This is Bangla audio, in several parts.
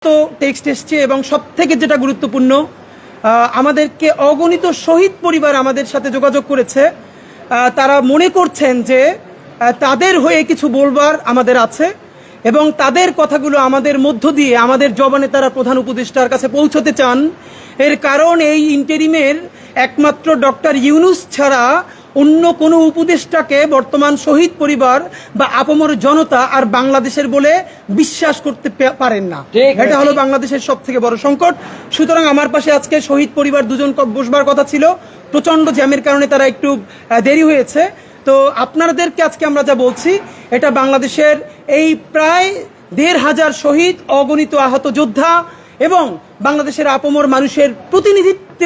তো টেক্সট এসছে এবং সবথেকে যেটা গুরুত্বপূর্ণ আমাদেরকে অগণিত শহীদ পরিবার আমাদের সাথে যোগাযোগ করেছে। তারা মনে করছেন যে তাদের হয়ে কিছু বলবার আমাদের আছে এবং তাদের কথাগুলো আমাদের মধ্য দিয়ে আমাদের জবানে তারা প্রধান উপদেষ্টার কাছে পৌঁছতে চান। এর কারণ এই ইন্টেরিমের একমাত্র ডক্টর ইউনূস ছাড়া অন্য কোনো উপদেষ্টাকে বর্তমান শহীদ পরিবার বা আপামর জনতা আর বাংলাদেশের বলে বিশ্বাস করতে পারেন না। এটা হলো বাংলাদেশের সব থেকে বড় সংকট। সুতরাং আমার পাশে আজকে শহীদ পরিবার দুজন বসবার কথা ছিল, প্রচন্ড জ্যামের কারণে তারা একটু দেরি হয়েছে। তো আপনাদেরকে আজকে আমরা যা বলছি, এটা বাংলাদেশের এই প্রায় ১৫০০ শহীদ, অগণিত আহত যোদ্ধা এবং বাংলাদেশের আপামর মানুষের প্রতিনিধিত্ব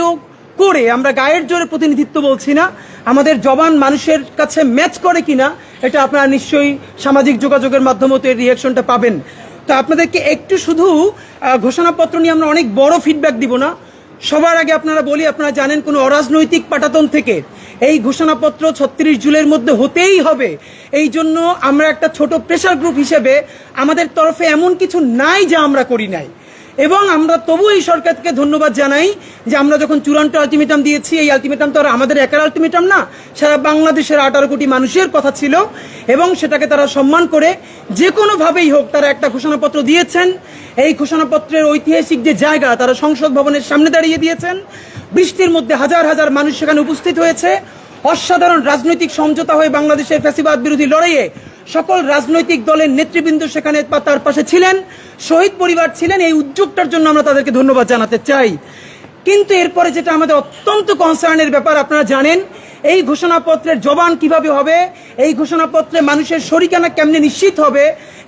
করে, আমরা গায়ের জোরে প্রতিনিধিত্ব বলছি না, আমাদের জবান মানুষের কাছে ম্যাচ করে কিনা এটা আপনারা নিশ্চয়ই সামাজিক যোগাযোগের মাধ্যমে এর রিয়াকশনটা পাবেন। তো আপনাদেরকে একটু শুধু ঘোষণাপত্র নিয়ে আমরা অনেক বড় ফিডব্যাক দিব না। সবার আগে আপনারা বলি, আপনারা জানেন কোনো অরাজনৈতিক পাটাতন থেকে এই ঘোষণাপত্র ৩৬ জুলাইয়ের মধ্যে হতেই হবে। এই জন্য আমরা একটা ছোট প্রেসার গ্রুপ হিসেবে আমাদের তরফে এমন কিছু নাই যা আমরা করি নাই, এবং আমরা তবু এই সরকারকে ধন্যবাদ জানাই যে আমরা যখন চূড়ান্ত আলটিমেটাম দিয়েছি, এই আলটিমেটাম তো আর আমাদের একার আলটিমেটাম না, সারা বাংলাদেশের ১৮ কোটি মানুষের কথা ছিল এবং সেটাকে তারা সম্মান করে যে কোনোভাবেই হোক তারা একটা ঘোষণাপত্র দিয়েছেন। এই ঘোষণাপত্রের ঐতিহাসিক যে জায়গা, তারা সংসদ ভবনের সামনে দাঁড়িয়ে দিয়েছেন। বৃষ্টির মধ্যে হাজার হাজার মানুষ সেখানে উপস্থিত হয়েছে। অসাধারণ রাজনৈতিক সমঝোতা হয়ে বাংলাদেশের ফ্যাসিবাদ বিরোধী লড়াইয়ে সকল রাজনৈতিক দলের নেতৃবৃন্দ সেখানে তার পাশে ছিলেন, শহীদ পরিবার ছিলেন। এই উদ্যোগটার জন্য আমরা তাদেরকে ধন্যবাদ জানাতে চাই। কিন্তু এরপরে যেটা আমাদের অত্যন্ত কনসার্নের ব্যাপার, আপনারা জানেন এই ঘোষণাপত্রের জবান কিভাবে হবে, এই ঘোষণাপত্রে মানুষের শরিকানা কেমনে নিশ্চিত হবে,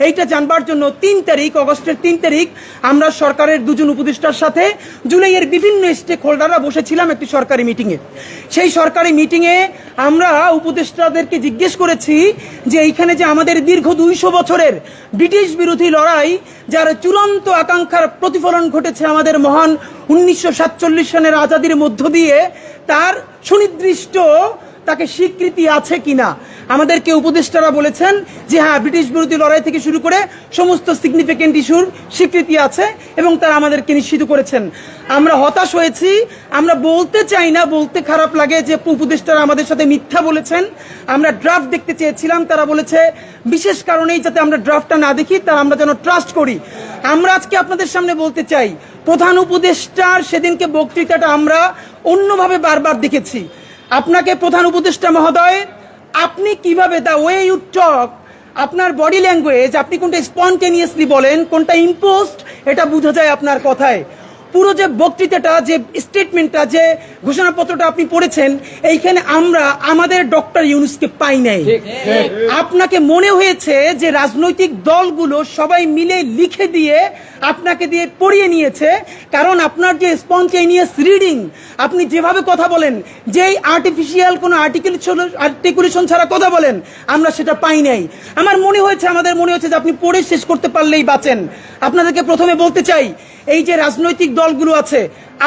এইটা জানবার জন্য ৩ তারিখ, অগস্টের ৩ তারিখ আমরা সরকারের দুজন উপদেষ্টার সাথে জুলাইয়ের বিভিন্ন স্টেক হোল্ডাররা বসেছিলাম একটি সরকারি মিটিংয়ে। সেই সরকারি মিটিংয়ে আমরা উপদেষ্টাদেরকে জিজ্ঞেস করেছি যে এইখানে যে আমাদের দীর্ঘ ২০০ বছরের ব্রিটিশ বিরোধী লড়াই, যার চূড়ান্ত আকাঙ্ক্ষার প্রতিফলন ঘটেছে আমাদের মহান ১৯৪৭ সনের আজাদির মধ্য দিয়ে, তার সুনির্দিষ্ট তাকে স্বীকৃতি আছে কিনা। আমাদেরকে উপদেষ্টারা বলেছেন যে হ্যাঁ, ব্রিটিশ বিরোধী লড়াই থেকে শুরু করে সমস্ত সিগনিফিকেন্ট ইস্যুর স্বীকৃতি আছে এবং তারা আমাদেরকে নিশ্চিত করেছেন। আমরা হতাশ হয়েছি, আমরা বলতে চাই না, বলতে খারাপ লাগে যে উপদেষ্টারা আমাদের সাথে মিথ্যা বলেছেন। আমরা ড্রাফট দেখতে চেয়েছিলাম, তারা বলেছে বিশেষ কারণেই যাতে আমরা ড্রাফটটা না দেখি, তারা আমরা যেন ট্রাস্ট করি। আমরা আজকে আপনাদের সামনে বলতে চাই, প্রধান উপদেষ্টার সেদিনকে বক্তৃতাটা আমরা অন্যভাবে বারবার দেখেছি। আপনাকে প্রধান উপদেষ্টা মহোদয়, আপনি কিভাবে দ্য ওয়ে ইউ টক, আপনার বডি ল্যাঙ্গুয়েজ, আপনি কোনটা স্পন্টেনিয়াসলি বলেন, কোনটা ইম্পোজড, এটা বোঝা যায় আপনার কথায়। পুরো যে বক্তৃতাটা, যে স্টেটমেন্টটা, যে ঘোষণাপত্রটা আপনি পড়েছেন, এইখানে আমরা আমাদের ডক্টর ইউনূসকে পাই নাই। আপনাকে মনে হয়েছে যে রাজনৈতিক দলগুলো সবাই মিলে লিখে দিয়ে আপনাকে দিয়ে পড়িয়ে নিয়েছে, কারণ আপনার যে স্পন্টেনিয়াস রিডিং, আপনি যেভাবে কথা বলেন, যেই আর্টিফিশিয়াল কোনো আর্টিকুলেশন ছাড়া কথা বলেন, আমরা সেটা পাই নাই। আমাদের মনে হয়েছে যে আপনি পড়ে শেষ করতে পারলেই বাঁচেন। আপনাদেরকে প্রথমে বলতে চাই, এই যে রাজনৈতিক দলগুলো আছে,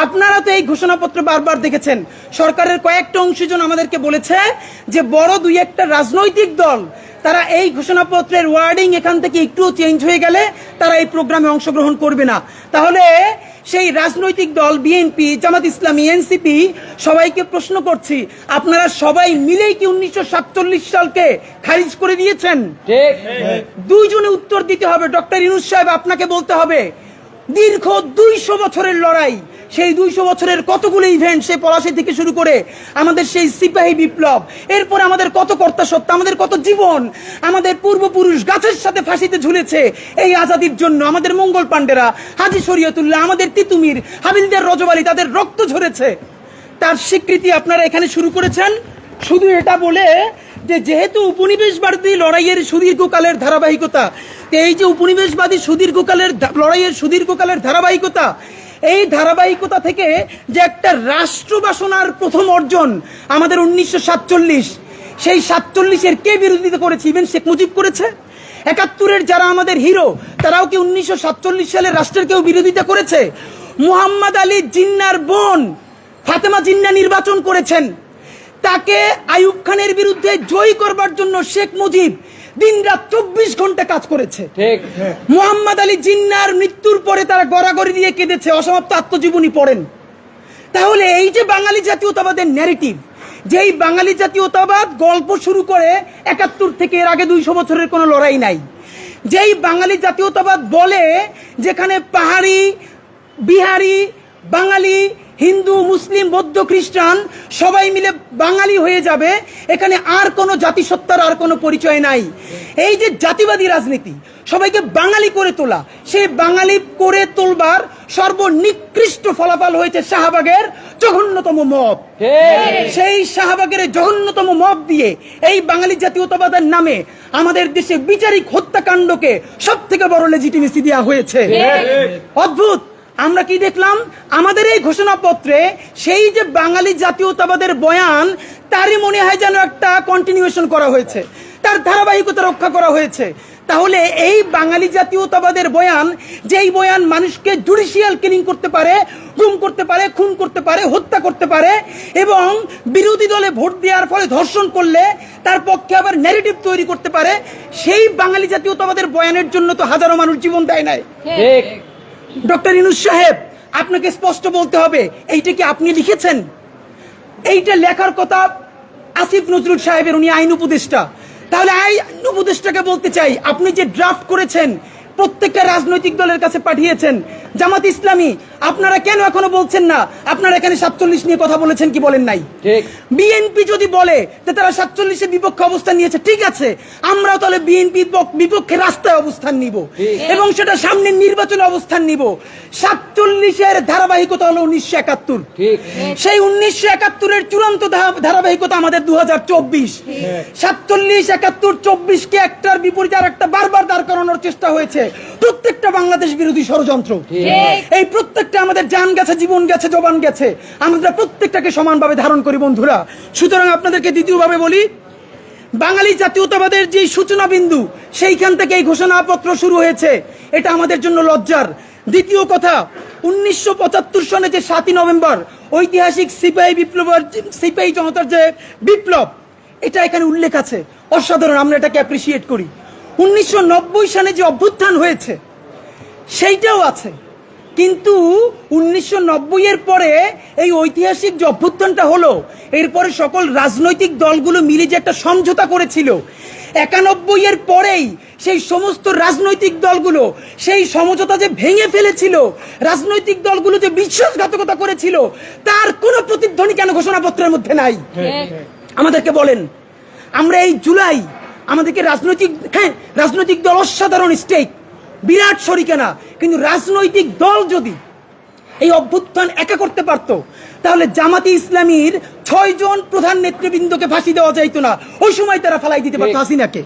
আপনারা তো এই ঘোষণাপত্র বারবার দেখেছেন। সরকারের কয়েকটা অংশীজন আমাদেরকে বলেছে যে বড় ২-১টা রাজনৈতিক দল, তারা এই ঘোষণাপত্রের ওয়ার্ডিং এখান থেকে একটুও চেঞ্জ হয়ে গেলে তারা এই প্রোগ্রামে অংশগ্রহণ করবে না। তাহলে সেই রাজনৈতিক দল বিএনপি, জামাত ইসলামী, এনসিপি, সবাইকে প্রশ্ন করছি, আপনারা সবাই মিলেই কি ১৯৪৭ সালকে খারিজ করে দিয়েছেন? দুইজনে উত্তর দিতে হবে। ডক্টর ইউনূস সাহেব, আপনাকে বলতে হবে, দীর্ঘ ২০০ বছরের লড়াই, সেই ২০০ বছরের কতগুলো ইভেন্ট, সেই পলাশী থেকে শুরু করে আমাদের সেই সিপাহী বিপ্লব, এরপর আমাদের কত কর্তা সত্তা, আমাদের কত জীবন, আমাদের পূর্বপুরুষ গাছের সাথে ফাঁসিতে ঝুলেছে এই আজাদির জন্য। আমাদের মঙ্গল পাণ্ডেরা, হাজী শরীয়তুল্লাহ, আমাদের তিতুমির, হাবিলদার রজব আলী, তাদের রক্ত ঝরেছে। তার স্বীকৃতি আপনারা এখানে শুরু করেছেন শুধু এটা বলে যে যেহেতু উপনিবেশবাদী লড়াইয়ের সুদীর্ঘকালের ধারাবাহিকতা, এই যে উপনিবেশবাদী লড়াইয়ের সুদীর্ঘকালের ধারাবাহিকতা, এই ধারাবাহিকতা থেকে যে একটা রাষ্ট্র বাসনার প্রথম অর্জন আমাদের ১৯৪৭, সেই ৪৭-এর কে বিরোধিতা করেছে? ইভেন শেখ মুজিব করেছে। ৭১-এর যারা আমাদের হিরো, তারাও কি ১৯৪৭ সালের রাষ্ট্রের কেউ বিরোধিতা করেছে? মুহাম্মদ আলী জিন্নার বোন ফাতেমা জিন্না নির্বাচন করেছেন, তাকে আইয়ুব খানের বিরুদ্ধে জয়ী করবার জন্য শেখ মুজিব দিনরাত 24 ঘন্টা কাজ করেছে। মুহাম্মদ আলী জিন্নাহর মৃত্যুর পরে তারা গড়াগড়ি দিয়ে কেঁদেছে, অসমাপ্ত আত্মজীবনী পড়েন। তাহলে এই যে বাঙালি জাতীয়তাবাদের ন্যারেটিভ, যেই বাঙালি জাতীয়তাবাদ গল্প শুরু করে 71 থেকে এর আগে 200 বছরের কোনো লড়াই নাই, যেই বাঙালি জাতীয়তাবাদ বলে যেখানে পাহাড়ি, বিহারি, বাঙালি, হিন্দু, মুসলিম, বৌদ্ধ, খ্রিস্টান সবাই মিলে বাঙালি হয়ে যাবে, এখানে আর কোনো জাতিসত্তার আর কোনো পরিচয় নাই। এই যে জাতিবাদী রাজনীতি, সবাইকে বাঙালি করে তোলা, সেই বাঙালি করে তোলবার সর্বনিকৃষ্ট ফলাফল হয়েছে শাহবাগের জঘন্যতম মব। সেই শাহবাগের জঘন্যতম মব দিয়ে এই বাঙালি জাতীয়তাবাদের নামে আমাদের দেশে বিচারিক হত্যাকাণ্ডকে সব থেকে বড় লেজিটিমেসি দেওয়া হয়েছে। অদ্ভুত। আমরা কি দেখলাম আমাদের এই ঘোষণাপত্রে, সেই যে বাঙালি জাতীয়তাবাদের বয়ান, তারই মনে হয় যেন একটা কন্টিনিউয়েশন করা হয়েছে, তার ধারাবাহিকতা রক্ষা করা হয়েছে। তাহলে এই বাঙালি জাতীয়তাবাদের বয়ান, যেই বয়ান মানুষকে জুডিশিয়াল কিলিং করতে পারে, গুম করতে পারে, খুন করতে পারে, হত্যা করতে পারে, এবং বিরোধী দলে ভোট দেওয়ার ফলে ধর্ষণ করলে তার পক্ষে আবার ন্যারেটিভ তৈরি করতে পারে, সেই বাঙালি জাতীয়তাবাদের বয়ানের জন্য তো হাজারো মানুষ জীবন দেয় নাই। ডক্টর ইউনূস সাহেব, আপনাকে স্পষ্ট বলতে হবে, এইটা কি আপনি লিখেছেন? এইটা লেখার কথা আসিফ নজরুল সাহেবের, উনি আইন উপদেষ্টা। তাহলে আইন উপদেষ্টাকে বলতে চাই, আপনি যে ড্রাফট করেছেন প্রত্যেকটা রাজনৈতিক দলের কাছে পাঠিয়েছেন, জামাত ইসলামী, আপনারা কেন এখনো বলছেন না আপনারা এখানে 47 নিয়ে কথা বলেছেন কি বলেন নাই? বিএনপি যদি বলে যে তারা 47-এর বিপক্ষে অবস্থান নিয়েছে, ঠিক আছে, আমরাও তাহলে বিএনপির বিপক্ষে রাস্তায় অবস্থান নিব এবং সেটা সামনের নির্বাচনে অবস্থান নিব। 47-এর ধারাবাহিকতা হলো 1971, সেই 1971-এর চূড়ান্ত ধারাবাহিকতা আমাদের 2024। 47, 71, 24-কে একটার বিপরীতে আর একটা বারবার দাঁড় করানোর চেষ্টা হয়েছে। প্রত্যেকটা বাংলাদেশ বিরোধী ষড়যন্ত্র, এই প্রত্যেকটা আমাদের জান গেছে, জীবন গেছে, জবান গেছে, আমরা প্রত্যেকটাকে সমানভাবে ধারণ করি বন্ধুরা। সুতরাং আপনাদেরকে দ্বিতীয়ভাবে বলি, বাঙালি জাতীয়তাবাদের যে সূচনা বিন্দু, সেইখান থেকে এই ঘোষণাপত্র শুরু হয়েছে, এটা আমাদের জন্য লজ্জার। দ্বিতীয় কথা, 1975 সনে যে 7ই নভেম্বর ঐতিহাসিক সিপাহী জনতার যে বিপ্লব, এটা এখানে উল্লেখ আছে, অসাধারণ, আমরা এটাকে অ্যাপ্রিসিয়েট করি। 1990 সালে যে অভ্যুত্থান হয়েছে সেইটাও আছে, কিন্তু 1990-এর পরে এই ঐতিহাসিক যে অভ্যুত্থানটা হলো, এরপরে সকল রাজনৈতিক দলগুলো মিলে যে একটা সমঝোতা করেছিল, 91-এর পরেই সেই সমস্ত রাজনৈতিক দলগুলো সেই সমঝোতা যে ভেঙে ফেলেছিল, রাজনৈতিক দলগুলো যে বিশ্বাসঘাতকতা করেছিল, তার কোনো প্রতিধ্বনি কেন ঘোষণাপত্রের মধ্যে নাই? আমাদেরকে বলেন। আমরা এই জুলাই আমাদেরকে রাজনৈতিক দল অসাধারণ স্টেক, বিরাট শরিকানা, কিন্তু রাজনৈতিক দল যদি এই অভ্যুত্থান একা করতে পারতো, তাহলে জামাতে ইসলামীর 6 জন প্রধান নেতৃবৃন্দকে ফাঁসি দেওয়া যাইতো না, ওই সময় তারা ফালাই দিতে পারতো হাসিনাকে।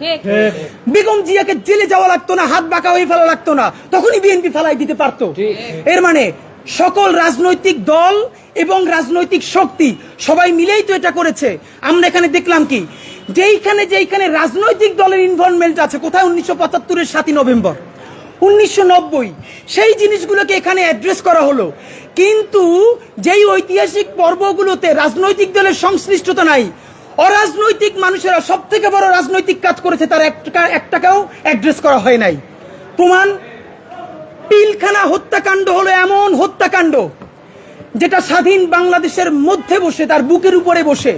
বেগম জিয়াকে জেলে যাওয়া লাগতো না, হাত বাঁকা হয়ে ফেলা লাগতো না, তখনই বিএনপি ফালাই দিতে পারতো। এর মানে সকল রাজনৈতিক দল এবং রাজনৈতিক শক্তি সবাই মিলেই তো এটা করেছে। আমরা এখানে দেখলাম কি, যেইখানে রাজনৈতিক দলের ইনভলভমেন্ট আছে, কোথায় 1975-এর 7ই নভেম্বর, 1990 সেই জিনিসগুলোকে এখানে অ্যাড্রেস করা হলো, কিন্তু যেই ঐতিহাসিক পর্বগুলোতে রাজনৈতিক দলের সংশ্লিষ্টতা নাই, অরাজনৈতিক মানুষেরা সব থেকে বড় রাজনৈতিক কাজ করেছে, তার একটাকেও অ্যাড্রেস করা হয় নাই। প্রমাণ, পিলখানা হত্যাকাণ্ড হলো এমন হত্যাকাণ্ড যেটা স্বাধীন বাংলাদেশের মধ্যে বসে, তার বুকের উপরে বসে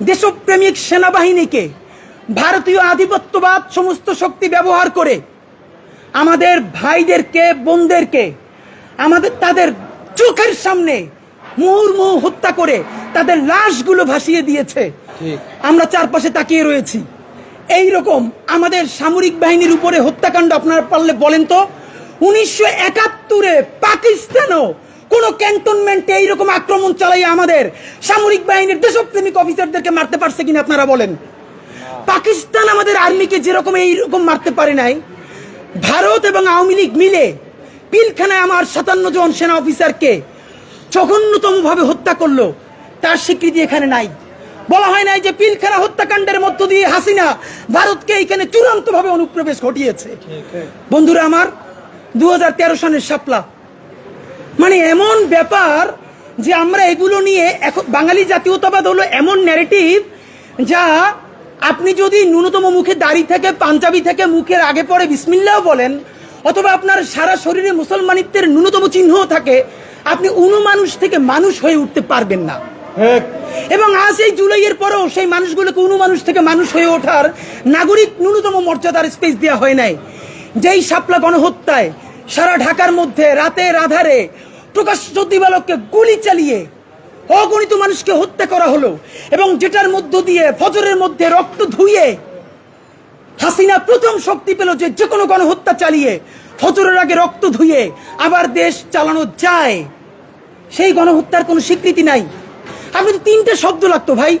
দেশপ্রেমিক সেনাবাহিনীকে ভারতীয় আধিপত্যবাদ সমস্ত শক্তি ব্যবহার করে আমাদের ভাইদেরকে, বোনদেরকে তাদের চোখের সামনে মুহুর্মুহু হত্যা করে তাদের লাশগুলো ভাসিয়ে দিয়েছে। আমরা চারপাশে তাকিয়ে রয়েছি। এই রকম আমাদের সামরিক বাহিনীর উপরে হত্যাকাণ্ড আপনারা পারলে বলেন তো, 1971-এ পাকিস্তানও কোন ক্যান্টনমেন্টে এইরকম আক্রমণ চালাই আমাদের সামরিক বাহিনীর দেশপ্রেমিক অফিসারদেরকে মারতে পারছে কিনা আপনারা বলেন? পাকিস্তান আমাদের আর্মিকে যেরকম এইরকম মারতে পারে নাই, ভারত এবং আওয়ামী লীগ মিলে পিলখানায় আমার 57 জন সেনা অফিসারকে জঘন্যতম ভাবে হত্যা করলো, তার স্বীকৃতি এখানে নাই। বলা হয় নাই যে পিলখানা হত্যাকাণ্ডের মধ্য দিয়ে হাসিনা ভারতকে এখানে চূড়ান্ত ভাবে অনুপ্রবেশ ঘটিয়েছে। বন্ধুরা আমার, 2013 সনের শাপলা, মানে এমন ব্যাপার যে আমরা এগুলো নিয়ে এখন বাঙালি জাতীয়তাবাদ হলো এমন ন্যারেটিভ যা আপনি যদি ন্যূনতম মুখে দাড়ি থেকে পাঞ্জাবি থেকে মুখের আগে পরে বিসমিল্লাহ বলেন, অথবা আপনার সারা শরীরে মুসলমানিত্বের ন্যূনতম চিহ্ন থাকে, আপনি মানুষ থেকে মানুষ হয়ে উঠতে পারবেন না। এবং আজ এই জুলাইয়ের পরেও সেই মানুষগুলোকে মানুষ থেকে মানুষ হয়ে ওঠার নাগরিক ন্যূনতম মর্যাদার স্পেস দেওয়া হয় নাই। যেই শাপলা গণহত্যায় সারা ঢাকার মধ্যে রাতের আধারে প্রকাশ্য দিবালোককে গুলি চালিয়ে অগণিত মানুষকে হত্যা করা হলো, এবং যেটার মধ্য দিয়ে ফজরের মধ্যে রক্ত ধুয়ে হাসিনা প্রথম শক্তি পেল যে কোনো গণহত্যা চালিয়ে ফজরের আগে রক্ত ধুয়ে আবার দেশ চালানো যায়। সেই গণহত্যার কোনো স্বীকৃতি নাই। আপনি তো 3টে শব্দ লাগতো ভাই।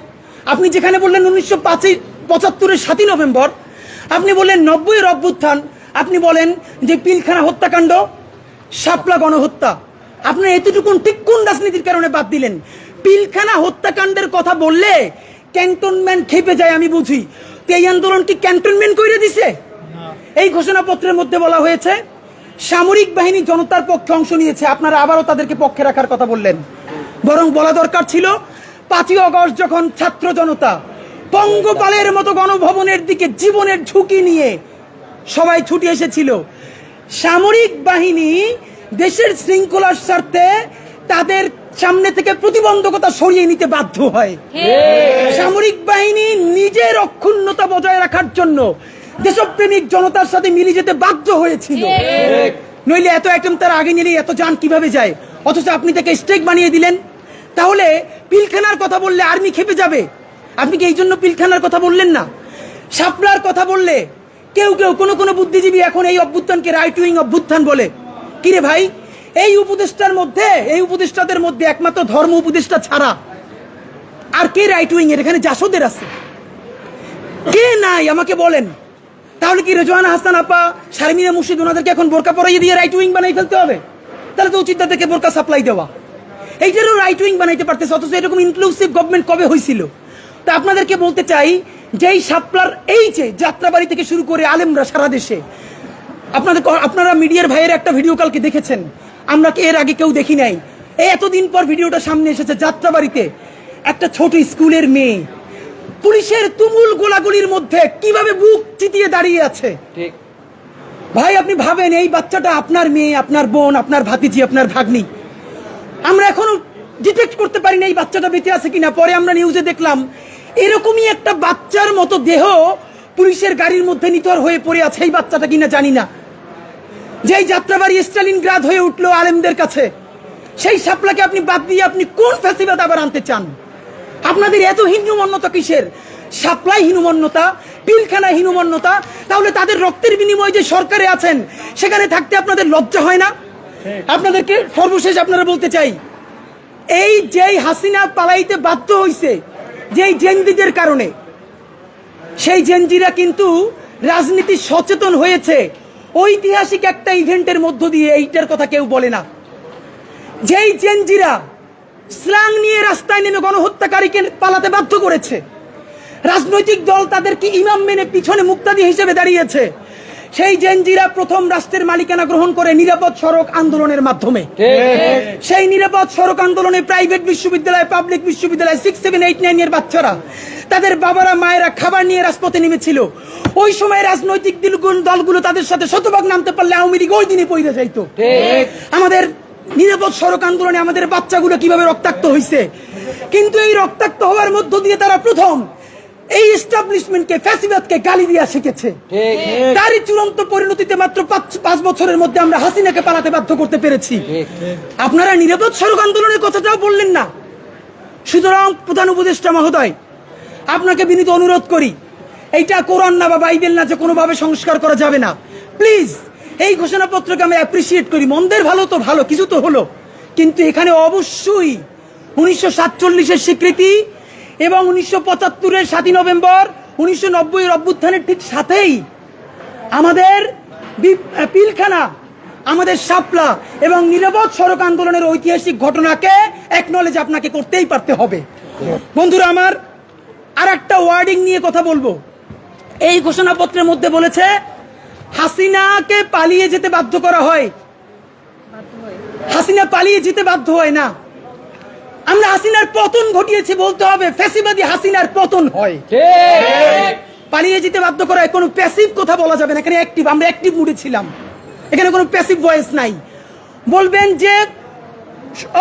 আপনি যেখানে বললেন 1975-এর 7ই নভেম্বর, আপনি বললেন 90-এর অভ্যুত্থান, আপনি বলেন যে পিলখানা হত্যাকাণ্ড, শাপলা গণহত্যা। আপনি এতটুকু ঠিক কোন রাজনীতির কারণে বাদ দিলেন? পিলখানা হত্যাকাণ্ডের কথা বললে ক্যান্টনমেন্ট খেপে যায়, আমি বুঝি। তো এই আন্দোলন কি ক্যান্টনমেন্ট করে দিছে? এই ঘোষণাপত্রের মধ্যে বলা হয়েছে সামরিক বাহিনী জনতার পক্ষে অংশ নিয়েছে, আপনারা আবারও তাদেরকে পক্ষে রাখার কথা বললেন। বরং বলা দরকার ছিল 5ই আগস্ট যখন ছাত্র জনতা পঙ্গপালের মতো গণভবনের দিকে জীবনের ঝুঁকি নিয়ে সবাই ছুটে এসেছিল, সামরিক বাহিনী দেশের শৃঙ্খলার স্বার্থে তাদের সামনে থেকে প্রতিবন্ধকতা সরিয়ে নিতে বাধ্য হয়। সামরিক বাহিনী নিজের অক্ষুণ্ণতা বজায় রাখার জন্য দেশপ্রেমিক জনতার সাথে মিলে যেতে বাধ্য হয়েছিল। নইলে এত অ্যাটেম্প তারা আগে নিলে এত যান কিভাবে যায়? অথচ আপনি তাকে স্টেক বানিয়ে দিলেন। তাহলে পিলখানার কথা বললে আর্মি খেপে যাবে, আপনি কি এই জন্য পিলখানার কথা বললেন না? শাপলার কথা বললে কেউ কোনো বুদ্ধিজীবী এখন এই অভ্যুত্থানকে রাইট উইং অভ্যুত্থান বলে। কিরে ভাই, এই উপদেষ্টাদের মধ্যে একমাত্র ধর্ম উপদেষ্টা ছাড়া আর কে রাইট উইং এর? এখানে জাসদের আছে, কে নাই আমাকে বলেন। তাহলে কি রেজওয়ানা হাসান আপা, শারমিনা মুর্শিদ ওনাদেরকে এখন বোরকা পরাইয়ে দিয়ে রাইট উইং বানাই ফেলতে হবে? তাহলে তো উচিত তাদেরকে বোরকা সাপ্লাই দেওয়া। এইটারও রাইট উইং বানাইতে পারতেছে, অথচ এরকম ইনক্লুসিভ গভর্নমেন্ট কবে হয়েছিল? তো আপনাদেরকে বলতে চাই যে এই শাপলার এই যে যাত্রাবাড়ি থেকে শুরু করে আলেমরা সারা দেশে, আপনারা মিডিয়ার ভাইয়ের একটা ভিডিও কালকে দেখেছেন, আমরা এর আগে কেউ দেখি নাই। এই এতদিন পর ভিডিওটা সামনে এসেছে। যাত্রাবাড়িতে একটা ছোট স্কুলের মেয়ে পুলিশের তুমুল গোলাগুলির মধ্যে কিভাবে বুক চিতিয়ে দাঁড়িয়ে আছে। ভাই আপনি ভাবেন, এই বাচ্চাটা আপনার মেয়ে, আপনার বোন, আপনার ভাতিজি, আপনার ভাগ্নি। আমরা এখনো ডিটেক্ট করতে পারি না এই বাচ্চাটা বেঁচে আছে কিনা। পরে আমরা নিউজে দেখলাম এরকমই একটা বাচ্চার মতো দেহ পুলিশের গাড়ির মধ্যে নিথর হয়ে পড়ে আছে। এই বাচ্চাটা কিনা জানি না। যেই যাত্রাবাড়ি স্টালিনগ্রাদ হয়ে উঠলো আলেমদের কাছে, সেই শাপলাকে আপনি বাদ দিয়ে আপনি কোন ফ্যাসিবাদ আবার আনতে চান? আপনাদের এত হীনমন্যতা কিসের? শাপলাই হীনমন্যতা, পিলখানা হীনমন্যতা। তাহলে তাদের রক্তের বিনিময়ে যে সরকারে আছেন সেখানে থাকতে আপনাদের লজ্জা হয় না? আপনাদেরকে সর্বশেষ আপনারা বলতে চাই, এই যেই হাসিনা পালাইতে বাধ্য হইছে যেই জেনজিদের কারণে, সেই জেনজিরা কিন্তু রাজনীতি সচেতন হয়েছে ঐতিহাসিক একটা ইভেন্টের মধ্য দিয়ে। এইটার কথা কেউ বলে না। যেই জেনজিরা স্ল্যাং নিয়ে রাস্তায় নেমে গণহত্যাকারীকে পালাতে বাধ্য করেছে, রাজনৈতিক দল তাদেরকে ইমাম মেনে পিছনে মুক্তাদি হিসেবে দাঁড়িয়েছে, সেই জেনজিরা প্রথম রাষ্ট্রের মালিকানা গ্রহণ করে নিরাপদ সড়ক আন্দোলনের মাধ্যমে। সেই নিরাপদ সড়ক আন্দোলনে প্রাইভেট বিশ্ববিদ্যালয়, পাবলিক বিশ্ববিদ্যালয় 6, 7, 8, 9 এর বাচ্চারা, তাদের বাবারা মায়েরা খাবার নিয়ে রাজপথে নেমেছিল। ওই সময় রাজনৈতিক দলগুলো তাদের সাথে শতভাগ নামতে পারলে আওয়ামী লীগ ওই দিনে পইরে যাইতো। আমাদের নিরাপদ সড়ক আন্দোলনে আমাদের বাচ্চাগুলো কিভাবে রক্তাক্ত হয়েছে। কিন্তু এই রক্তাক্ত হওয়ার মধ্য দিয়ে তারা প্রথম এই এস্টাবলিশমেন্টকে, ফ্যাসিবাদকে গালি দিয়া শিখেছে। তারই চূড়ান্ত পরিণতিতে মাত্র 5 বছরের মধ্যে আমরা হাসিনাকে পালাতে বাধ্য করতে পেরেছি। আপনারা নিরাপদ সড়ক আন্দোলনের কথাটাও বললেন না। সুতরাং প্রধান উপদেষ্টা মহোদয়, আপনাকে বিনীত অনুরোধ করি, এইটা কোরআন না বা বাইবেল না যে কোনোভাবে সংস্কার করা যাবে না। প্লিজ এই ঘোষণাপত্রকে আমি অ্যাপ্রিসিয়েট করি। মন্দের ভালো তো ভালো, কিছু তো হলো, কিন্তু এখানে অবশ্যই 1947-এর স্বীকৃতি এবং 1975-এর 7ই নভেম্বর, 1990-এর অভ্যুত্থানের ঠিক সাথেই আমাদের পিলখানা, আমাদের শাপলা এবং নিরাপদ সড়ক আন্দোলনের ঐতিহাসিক ঘটনাকে অ্যাকনলেজ আপনাকে করতেই পারতে হবে। বন্ধুরা আমার, আর একটা ওয়ার্ডিং নিয়ে কথা বলবো। এই ঘোষণাপত্রের মধ্যে বলেছে হাসিনাকে পালিয়ে যেতে বাধ্য করা হয়। হাসিনা পালিয়ে যেতে বাধ্য হয় না। আমরা হাসিনার পতন ঘটিয়েছে বলতে হবে ফ্যাসিবাদী হাসিনার পতন হয়। পালিয়ে যেতে বাধ্য করায় কোনো প্যাসিভ কথা বলা যাবে না, এখানে অ্যাক্টিভ, আমরা অ্যাক্টিভ মুডে ছিলাম, এখানে কোনো প্যাসিভ ভয়েস নাই। বলবেন যে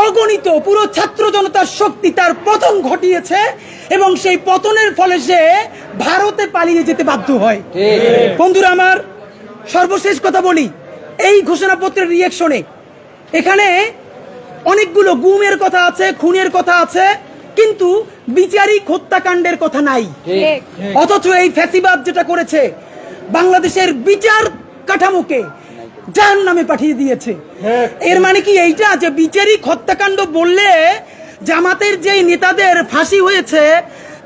অগণিত পুরো ছাত্র জনতার শক্তি তার পতন ঘটিয়েছে এবং সেই পতনের ফলে সে ভারতে পালিয়ে যেতে বাধ্য হয়। বন্ধুরা আমার, সর্বশেষ কথা বলি, এই ঘোষণাপত্রের রিয়েকশনে এখানে অনেকগুলো গুমের কথা আছে, খুনের কথা আছে, কিন্তু বিচারিক হত্যাকাণ্ডের কথা নাই। অথচ এই ফ্যাসিবাদ যেটা করেছে বাংলাদেশের বিচার কাঠামোকে জাহান্নামে পাঠিয়ে দিয়েছে। এর মানে কি এইটা যে বিচারিক হত্যাকাণ্ড বললে জামাতের যেই নেতাদের ফাঁসি হয়েছে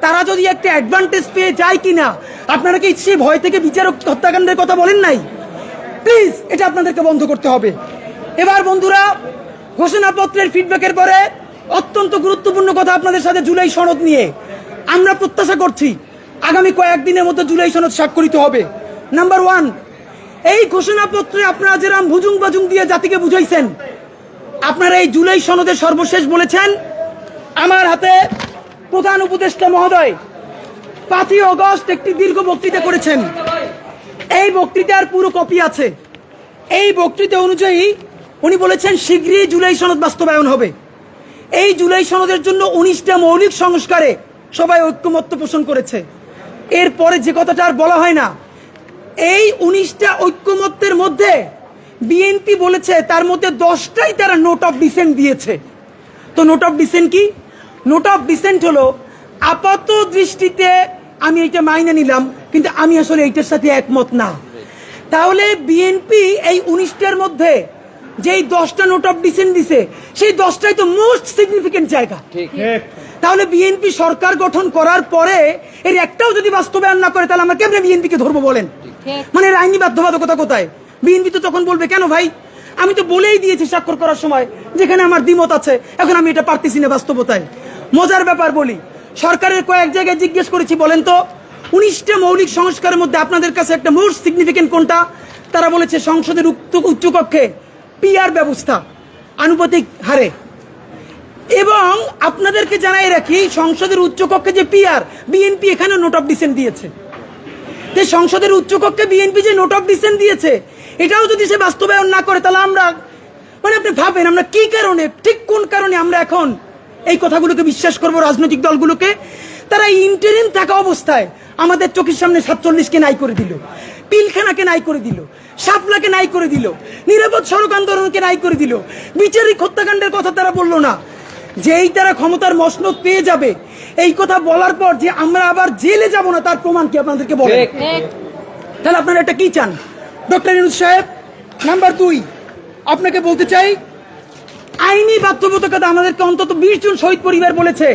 তারা যদি একটা অ্যাডভান্টেজ পেয়ে যায় কিনা, আপনারা কি সে ভয় থেকে বিচারক হত্যাকাণ্ডের কথা বলেন নাই? প্লিজ এটা আপনাদেরকে বন্ধ করতে হবে। এবার বন্ধুরা, ঘোষণাপত্রের ফিডব্যাকের পরে অত্যন্ত গুরুত্বপূর্ণ কথা আপনাদের সাথে জুলাই সনদ নিয়ে। আমরা প্রত্যাশা করছি আগামী কয়েকদিনের মধ্যে জুলাই সনদ স্বাক্ষরিত হবে। নাম্বার 1, এই ঘোষণাপত্রে আপনারা যেরকম ভুজুং বাজুং দিয়ে জাতিকে বুঝাইছেন, আপনারা এই জুলাই সনদের সর্বশেষ বলেছেন। আমার হাতে প্রধান উপদেষ্টা মহোদয় 5ই আগস্ট একটি দীর্ঘ বক্তৃতা করেছেন। এই বক্তৃতার পুরো কপি আছে। এই বক্তৃতা অনুযায়ী উনি বলেছেন শীঘ্রই জুলাই সনদ বাস্তবায়ন হবে। এই জুলাই সনদের জন্য 19টা মৌলিক সংস্কারে সবাই ঐক্যমত্য পোষণ করেছে। এরপরে যে কথাটা আর বলা হয় না, এই 19টা ঐক্যমত্যের মধ্যে বিএনপি বলেছে তার মধ্যে 10টাই তারা নোট অফ ডিসেন্ট দিয়েছে। তো নোট অফ ডিসেন্ট কি? নোট অফ ডিসেন্ট হলো আপাত দৃষ্টিতে আমি এটা মাইনে নিলাম, কিন্তু আমি আসলে এইটার সাথে একমত না। তাহলে বিএনপি এই 19টার মধ্যে যেই 10টা নোট অফ ডিসেন্ট দিছে, সেই 10টাই তো মোস্ট সিগনিফিকেন্ট জায়গা। তাহলে বিএনপি সরকার গঠন করার পরে এর একটাও যদি বাস্তবায়ন না করে, তাহলে আমরা কেমনে বিএনপি কে ধরবো বলেন? মানে এর আইনি বাধ্যবাধকতা কোথায়? বিএনপি তো তখন বলবে, কেন ভাই, আমি তো বলেই দিয়েছি স্বাক্ষর করার সময় যেখানে আমার দ্বিমত আছে, এখন আমি এটা পারতেছি না বাস্তবতায়। মজার ব্যাপার বলি, সরকারের কয়েক জায়গায় জিজ্ঞেস করেছি, বলেন তো 19টা মৌলিক সংস্কারের মধ্যে আপনাদের কাছে একটা মোস্ট সিগনিফিকেন্ট কোনটা? তারা বলেছে সংসদের উচ্চকক্ষে পিআর ব্যবস্থা আনুপাতিক হারে। এবং আপনাদেরকে জানাই রাখি, সংসদের উচ্চকক্ষে যে পিআর, বিএনপি এখানে নোট অফ ডিসেন্ট দিয়েছে। যে সংসদের উচ্চকক্ষে বিএনপি যে নোট অফ ডিসেন্ট দিয়েছে, এটাও যদি সে বাস্তবায়ন না করে, তাহলে আমরা, মানে আপনি ভাবেন আমরা কি কারণে, ঠিক কোন কারণে আমরা এখন এই কথাগুলোকে বিশ্বাস করব? রাজনৈতিক দলগুলোকে তারা ইন্টারিম থাকা অবস্থায় আমাদের চোখের সামনে 47কে নাই করে দিল, পিলখানাকে নাই করে দিল, শাপলাকে নাই করে দিল, নিরাপদ সড়ক আন্দোলনকে নাই করে দিল, বিচারিক হত্যাকাণ্ডের কথা তারা বললো না। যেই তারা ক্ষমতার মসনদ পেয়ে যাবে, এই কথা বলার পর যে আমরা আবার জেলে যাব না, তার প্রমাণ কি আপনাদেরকে বলে? তাহলে আপনারা এটা কি চান? ডক্টর ইউনূস সাহেব, নাম্বার 2, আপনাকে বলতে চাই, আইনি বাধ্যবাধকতা আমাদেরকে অন্তত 20 জন শহীদ পরিবার বলেছে।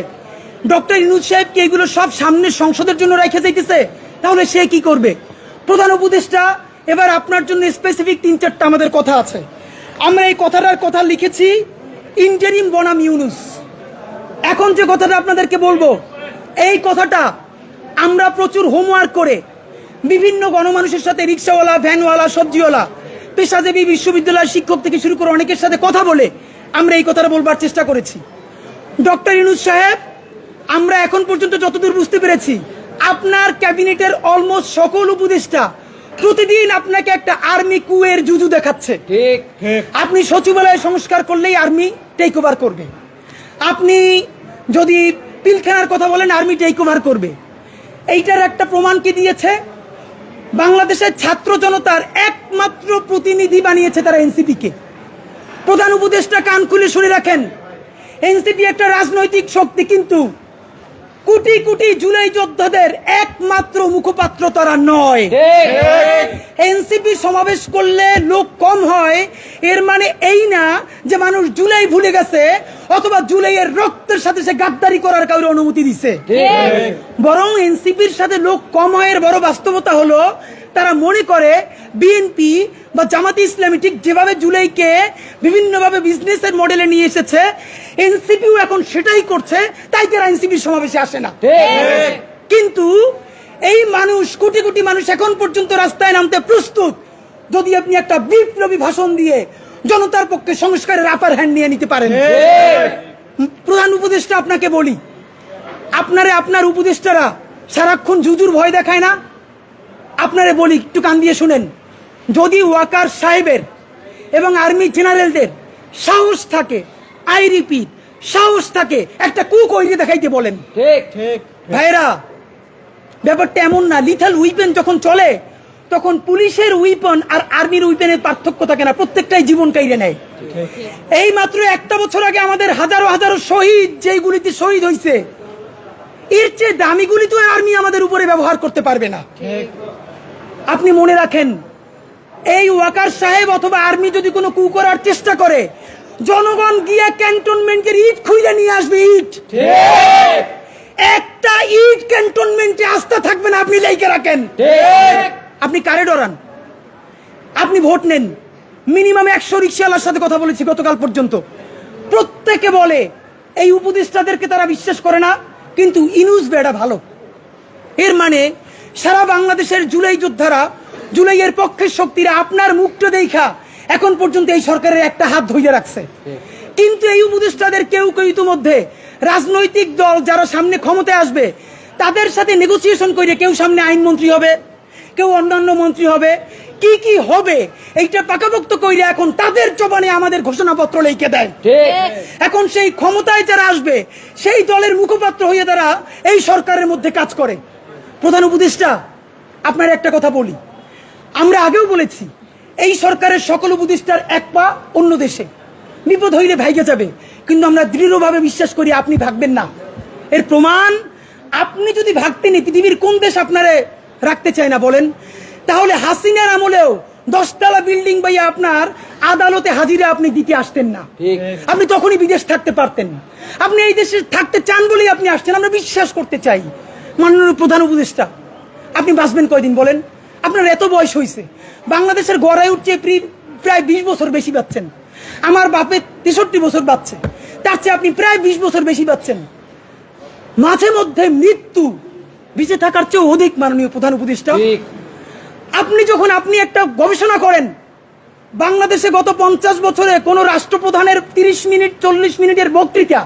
ডক্টর ইউনূস সাহেব কি এগুলো সব সামনের সংসদের জন্য রেখে যাইতেছে? তাহলে সে কি করবে? প্রধান উপদেষ্টা, এবার আপনার জন্য স্পেসিফিক 3-4টা আমাদের কথা আছে। আমরা এই কথাটার কথা লিখেছি ইন্টারিম বনাম ইউনূস। এখন যে কথাটা আপনাদেরকে বলবো, এই কথাটা আমরা প্রচুর হোমওয়ার্ক করে বিভিন্ন গণমানুষের সাথে, রিক্সাওয়ালা, ভ্যানওয়ালা, সবজিওয়ালা, পেশাজীবী, বিশ্ববিদ্যালয়ের শিক্ষক থেকে শুরু করে অনেকের সাথে কথা বলে আমরা এই কথাটা বলবার চেষ্টা করেছি। ডক্টর ইউনূস সাহেব, আমরা এখন পর্যন্ত যতদূর বুঝতে পেরেছি, আপনার ক্যাবিনেটের অলমোস্ট সকল উপদেষ্টা প্রতিদিন আপনাকে একটা আর্মি কুয়ের জুজু দেখাচ্ছে। ঠিক, আপনি সচিবালয় সংস্কার করলেই আর্মি টেক ওভার করবে, আপনি যদি পিলখানার কথা বলেন আর্মি টেক ওভার করবে। এইটার একটা প্রমাণ কি দিয়েছে? বাংলাদেশের ছাত্র জনতার একমাত্র প্রতিনিধি বানিয়েছে তারা এনসিপি কে। প্রধান উপদেষ্টা কান খুলে শুনে রাখেন, এনসিপি একটা রাজনৈতিক শক্তি, কিন্তু কোটি কোটি জুলাই যোদ্ধাদের একমাত্র মুখপাত্র তারা নয়। এনসিপি সমাবেশ করলে লোক কম হয়, এর মানে এই না যে মানুষ জুলাই ভুলে গেছে অথবা জুলাইয়ের রক্তের সাথে সে গাদ্দারি করার কাউকে অনুমতি দিছে। বরং এনসিপির সাথে লোক কম হয় এর বড় বাস্তবতা হলো তারা মনে করে বিএনপি বা জামাতে ইসলামী ঠিক যেভাবে জুলাইকে বিভিন্নভাবে বিজনেসের মডেলে নিয়ে এসেছে, এনসিপিও এখন সেটাই করছে, তাই তারা এনসিপির সমাবেশে আসে না। কিন্তু এই মানুষ, কোটি কোটি মানুষ এখন পর্যন্ত রাস্তায় নামতে প্রস্তুত, যদি আপনি একটা বিপ্লবী ভাষণ দিয়ে জনতার পক্ষে সংস্কারের আপার হ্যান্ড নিয়ে নিতে পারেন। প্রধান উপদেষ্টা আপনাকে বলি, আপনার উপদেষ্টারা সারাক্ষণ জুজুর ভয় দেখায় না? আপনারে বলি, একটু কান দিয়ে শুনেন। যদি ওয়াকার সাহেবের এবং আর্মি জেনারেলদের সাহস থাকে, আই রিপিট, সাহস থাকে, একটা কইরে দেখাইতে বলেন। ঠিক ঠিক ভাইরা, ব্যাপারটা এমন না। লিথাল উইপেন যখন চলে তখন পুলিশের উইপন আর আর্মির উইপেনের পার্থক্য থাকে না, প্রত্যেকটাই জীবন কাইরে নেয়। এই মাত্র একটা বছর আগে আমাদের হাজারো হাজারো শহীদ যেই গুলিতে শহীদ হয়েছে, এর চেয়ে দামি গুলি তো আর্মি আমাদের উপরে ব্যবহার করতে পারবে না। আপনি মনে রাখেন, এই ওয়াকার সাহেব অথবা আর্মি যদি কোনো কু করার চেষ্টা করে, জনগণ গিয়ে ক্যান্টনমেন্টের ইট খুঁজে নিয়ে আসবে। ইট, একটা ইট ক্যান্টনমেন্টে আস্থা থাকবে না, আপনি লাইকে রাখেন। আপনি কারে ডরান? আপনি ভোট নেন। মিনিমাম 100 রিক্সাওয়ালার সাথে কথা বলেছি গতকাল পর্যন্ত, প্রত্যেকে বলে এই উপদেষ্টাদেরকে তারা বিশ্বাস করে না, কিন্তু ইনুস বেড়া ভালো। এর মানে সারা বাংলাদেশের জুলাই যোদ্ধারা, জুলাইয়ের পক্ষের শক্তিরা আপনার মুখটা দেখা এখন পর্যন্ত এই সরকারের একটা হাত ধরে রাখছে। কিন্তু এই উপদেষ্টাদের কেউ কেউ ইতিমধ্যে রাজনৈতিক দল যারা সামনে ক্ষমতায় আসবে তাদের সাথে নেগোসিয়েশন করে কেউ সামনে আইনমন্ত্রী হবে, কেউ অন্যান্য মন্ত্রী হবে, কি কি হবে এইটা পাকাপোক্ত কইরে এখন তাদের জবানে আমাদের ঘোষণাপত্র লিখে দেয়। এখন সেই ক্ষমতায় যারা আসবে সেই দলের মুখপাত্র হয়ে তারা এই সরকারের মধ্যে কাজ করে। প্রধান উপদেষ্টা, আপনার একটা কথা বলি, আমরা আগেও বলেছি এই সরকারের সকল উপদেষ্টার এক পা অন্য দেশে, বিপদ হইলে ভাইগে যাবে, কিন্তু আমরা দৃঢ়ভাবে বিশ্বাস করি আপনি ভাগবেন না। এর প্রমাণ, আপনি যদি ভাগতেন, পৃথিবীর কোন দেশ আপনারে রাখতে চায় না বলেন? তাহলে হাসিনার আমলেও 10 তলা বিল্ডিং বাইয়া আপনার আদালতে হাজিরা আপনি দিতে আসতেন না, আপনি তখনই বিদেশ থাকতে পারতেন। আপনি এই দেশে থাকতে চান বলেই আপনি আসছেন, আমরা বিশ্বাস করতে চাই। মাননীয় প্রধান উপদেষ্টা, আপনি বাঁচবেন কয়দিন বলেন? আপনার এত বয়স হয়েছে, বাংলাদেশের গড়ায় উঠছে প্রায় 20 বছর বেশি পাচ্ছেন। আমার বাপে 63 বছর বাঁচছে, তার চেয়ে আপনি প্রায় 20 বছর বেশি পাচ্ছেন। মাঝে মধ্যে মৃত্যু বেঁচে থাকার চেয়ে অধিক। মাননীয় প্রধান উপদেষ্টা, আপনি একটা গবেষণা করেন, বাংলাদেশে গত 50 বছরে কোন রাষ্ট্রপ্রধানের 30 মিনিট 40 মিনিটের বক্তৃতা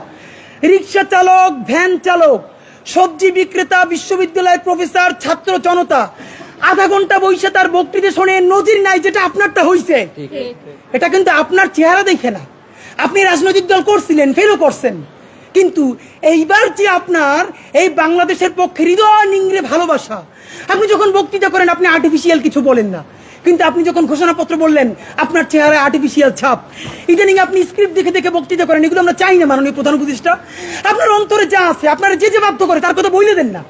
রিক্সা চালক, ভ্যান চালক, সবজি বিক্রেতা, বিশ্ববিদ্যালয়ের প্রফেসর, ছাত্র জনতা আধা ঘন্টা বসে তার বক্তৃতা শুনে নজির নাই, যেটা আপনারটা হইছে। এটা কিন্তু আপনার চেহারা দেখে না, আপনি রাজনৈতিক দল করছিলেন, ফেরও করছেন, কিন্তু এইবার যে আপনার এই বাংলাদেশের পক্ষে হৃদয় নিংড়ে ভালোবাসা, আপনি যখন বক্তৃতা করেন আপনি আর্টিফিশিয়াল কিছু বলেন না, কিন্তু আপনি যখন ঘোষণাপত্র বললেন আপনার চেহারায় আর্টিফিশিয়াল ছাপ। ইদানিং আপনি স্ক্রিপ্ট দেখে দেখে বক্তৃতা করেন, এগুলো আমরা চাই না। মাননীয় প্রধান উপদেষ্টা, আপনার অন্তরে যা আছে, আপনারা যে বাধ্য করে তার কথা বলে দেন না।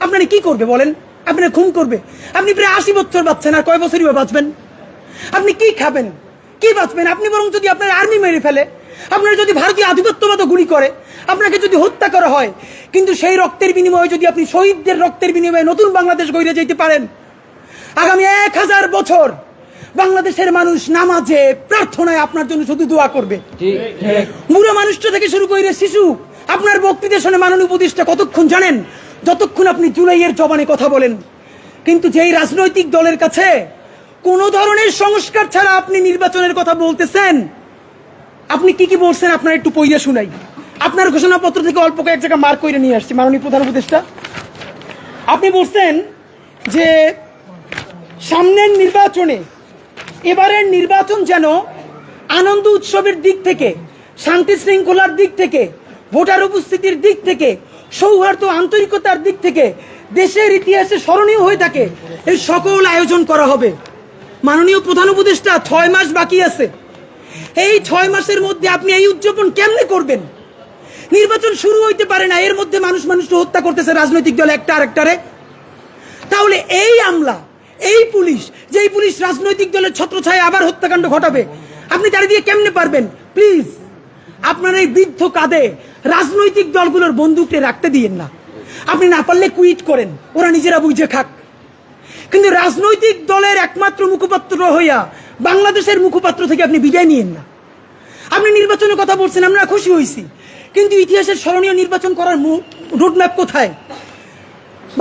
আপনারা কি করবে বলেন? আপনারা খুন করবে? আপনি প্রায় 80 বছর বাঁচছেন, আর কয় বছরই বা বাঁচবেন? আপনি কি খাবেন, কি বাঁচবেন? আপনি বরং যদি আপনার আর্মি মেরে ফেলে, আপনার যদি ভারতীয় আধিপত্যবাদ গুলি করে, আপনাকে যদি হত্যা করা হয়, কিন্তু সেই রক্তের বিনিময়ে যদি আপনি শহীদদের রক্তের বিনিময়ে নতুন বাংলাদেশ গড়ে যেতে পারেন, আগামী 1000 বছর বাংলাদেশের মানুষ নামাজে প্রার্থনায় আপনার জন্য শুধু দোয়া করবে। বুড়ো মানুষটা থেকে শুরু করে শিশু আপনার বক্তৃতা শুনে মাননীয় উপদেষ্টা কতক্ষণ জানেন? যতক্ষণ আপনি জুলাইয়ের জবানে কথা বলেন। কিন্তু যেই রাজনৈতিক দলের কাছে কোন ধরনের সংস্কার ছাড়া আপনি নির্বাচনের কথা বলতেছেন, আপনি কি কি বলছেন আপনার একটু পইয়া শুনাই। আপনার ঘোষণাপত্র থেকে অল্প কয়েক জায়গা মার্ক করে নিয়ে আসছি। মাননীয় প্রধান উপদেষ্টা, আপনি বলছেন যে সামনের নির্বাচনে, এবারের নির্বাচন যেন আনন্দ উৎসবের দিক থেকে, শান্তি শৃঙ্খলার দিক থেকে, ভোটার উপস্থিতির দিক থেকে, সৌহার্দ্য আন্তরিকতার দিক থেকে দেশের ইতিহাসে স্মরণীয় হয়ে থাকে, এই সকল আয়োজন করা হবে। মাননীয় প্রধান উপদেষ্টা, 6 মাস বাকি আছে। এই 6 মাসের মধ্যে আপনি এই উদযাপন কেমনে করবেন? নির্বাচন শুরু হইতে পারে না, এর মধ্যে মানুষকে হত্যা করতেছে রাজনৈতিক দল একটা আরেকটারে। তাহলে এই আমলা, এই পুলিশ, যেই পুলিশ রাজনৈতিক দলের ছত্রছায়া আবার হত্যাকাণ্ড ঘটাবে, আপনি তারা দিয়ে কেমনে পারবেন? প্লিজ, আপনার এই বৃদ্ধ কাঁধে রাজনৈতিক দলগুলোর বন্দুকটা রাখতে দিয়েন না। আপনি না পারলে কুইট করেন, ওরা নিজেরা বুঝে খাক। কিন্তু রাজনৈতিক দলের একমাত্র মুখপাত্র হইয়া বাংলাদেশের মুখপাত্র থেকে আপনি বিদায় নিয়েন না। আপনি নির্বাচনের কথা বলছেন, আমরা খুশি হয়েছি, কিন্তু ইতিহাসের স্মরণীয় নির্বাচন করার রোডম্যাপ কোথায়?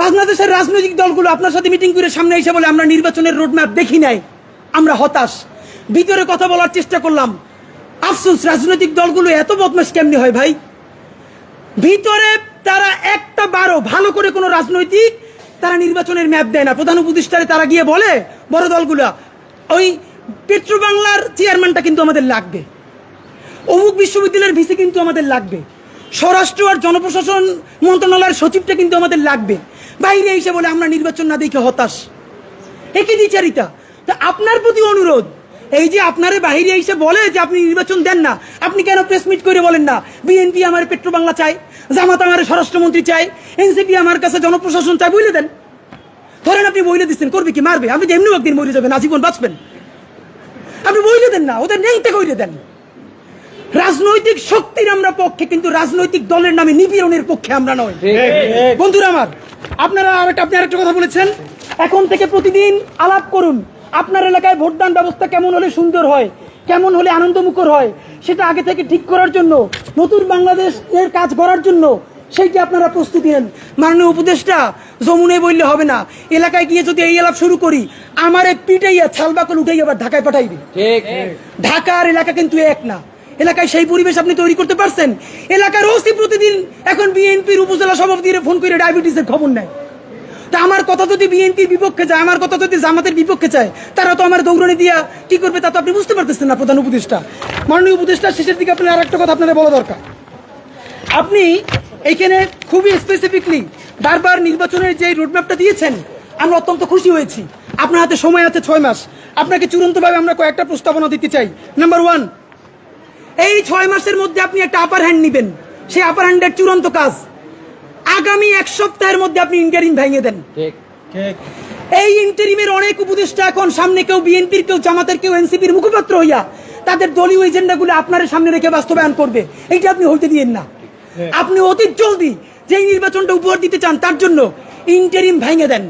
বাংলাদেশের রাজনৈতিক দলগুলো আপনার সাথে মিটিং করে সামনে এসে বলে আমরা নির্বাচনের রোডম্যাপ দেখি নাই, আমরা হতাশ। ভিতরে কথা বলার চেষ্টা করলাম, আফসোস, রাজনৈতিক দলগুলো এত বদমাশ কেমনি হয় ভাই? ভিতরে তারা একটা বারো ভালো করে কোনো রাজনৈতিক তারা নির্বাচনের ম্যাপ দেয় না। প্রধান উপদেষ্টারে তারা গিয়ে বলে বড় দলগুলা, ওই পেট্রো বাংলার চেয়ারম্যানটা কিন্তু আমাদের লাগবে, অমুক বিশ্ববিদ্যালয়ের ভিসি কিন্তু আমাদের লাগবে, স্বরাষ্ট্র আর জনপ্রশাসন মন্ত্রণালয়ের সচিবটা কিন্তু আমাদের লাগবে। বাইরে এসে বলে আমরা নির্বাচন না দেখে হতাশ, একই দ্বিচারিতা। তো আপনার প্রতি অনুরোধ, এই যে আপনারে বাহিরে এসে বলে যে আপনি নির্বাচন দেন না, আপনি কেন প্রেস মিট করে বলেন না বিএনপি আমার পেট্রো বাংলা চাই, জামাত আমার স্বরাষ্ট্রমন্ত্রী চাই, এনসিপি আমার কাছে জনপ্রশাসন চাই, বলে দেন। ধরেন আপনি বইলে দিচ্ছেন, করবে কি? মারবে। আপনি এমনি একদিন মরে যাবেন, আজীবন বাঁচবেন। আপনি বইলে দেন না, ওদের নেংতে কইলে দেন। রাজনৈতিক শক্তির আমরা পক্ষে, কিন্তু রাজনৈতিক দলের নামে নিপীড়নের পক্ষে আমরা নয়। বন্ধুরা আমার, আপনারা আপনি আরেকটা কথা বলেছেন, এখন থেকে প্রতিদিন আলাপ করুন আপনার এলাকায় ভোটদান ব্যবস্থা কেমন হলে সুন্দর হয়, কেমন হলে আনন্দমুখর হয়, সেটা আগে থেকে ঠিক করার জন্য, নতুন বাংলাদেশের কাজ করার জন্য সেইটি আপনারা প্রস্তুতি নেন। মাননীয় উপদেষ্টা যমুনে বললে হবে না, এলাকায় গিয়ে যদি এই আলাপ শুরু করি আমার এক পিটাইয়া ছালবাকল উঠেই আবার ঢাকায় পাঠাইবে। ঢাকার এলাকা কিন্তু এক না, এলাকায় সেই পরিবেশ আপনি তৈরি করতে পারছেন? এলাকার ওসি প্রতিদিন এখন বিএনপির উপজেলা সভাপতির ফোন করে ডায়াবেটিসের খবর নেয়। তা আমার কথা যদি বিএনপির বিপক্ষে যায়, আমার কথা যদি জামাতের বিপক্ষে চায়, তারা তো আমার দৌড়ানি দিয়া কি করবে তা তো আপনি বুঝতে পারতেছেন না। প্রধান উপদেষ্টা, মাননীয় উপদেষ্টা, শেষের দিকে আপনার আর একটা কথা আপনাদের বলা দরকার। আপনি এইখানে খুবই স্পেসিফিকলি বারবার নির্বাচনের যে রোডম্যাপটা দিয়েছেন, আমরা অত্যন্ত খুশি হয়েছি। আপনার হাতে সময় আছে 6 মাস। আপনাকে চূড়ান্তভাবে আমরা কয়েকটা প্রস্তাবনা দিতে চাই। নাম্বার 1, এই 6 মাসের মধ্যে আপনি একটা আপার হ্যান্ড নিবেন। সেই আপার হ্যান্ডের চূড়ান্ত কাজ আগামী 1 সপ্তাহের মধ্যে আপনি ইন্টারিম ভেঙে দেন। এই ইন্টারিমের অনেক উপদেষ্টা এখন সামনে, কেউ বিএনপির, কেউ জামাতের, কেউ এনসিপির মুখপাত্র হইয়া তাদের দলীয় এজেন্ডাগুলো আপনার সামনে রেখে বাস্তবায়ন করবে। এইটা আপনি হইতে দিয়েন না। আপনি অতি জলদি যেই নির্বাচনটা উপহার দিতে চান তার জন্য ইন্টারিম ভেঙে দেন